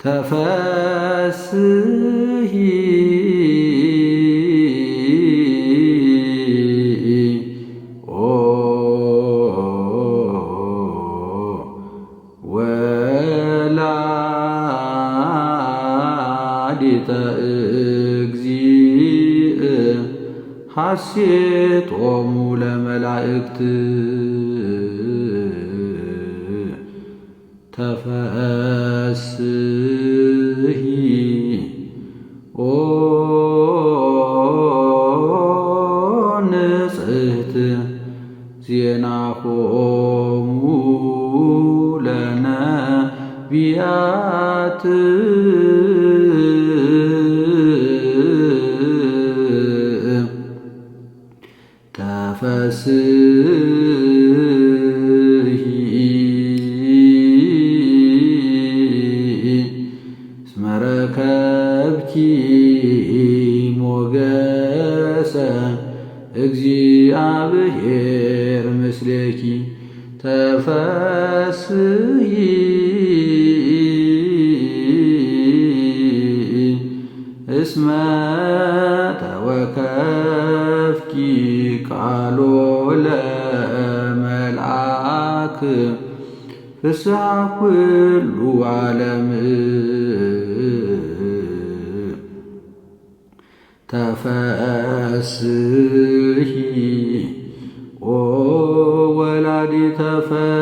ተፈስሒ ኦ ወላዲተ እግዚእ ሐሴቶሙ ለመላእክት ተፈስሒ ኦ ንጽሕት ዜናሆሙ ለነቢያት ተፈስሒ እስመ ረከብኪ ሞገሰ እግዚአብሔር ምስሌኪ ተፈስሒ እስመ ተወከፍኪ ቃሎ ለመልአክ ፍስሐ ኩሉ ዓለም ተፈስሒ ኦ ወላዲተ ፈጣሪ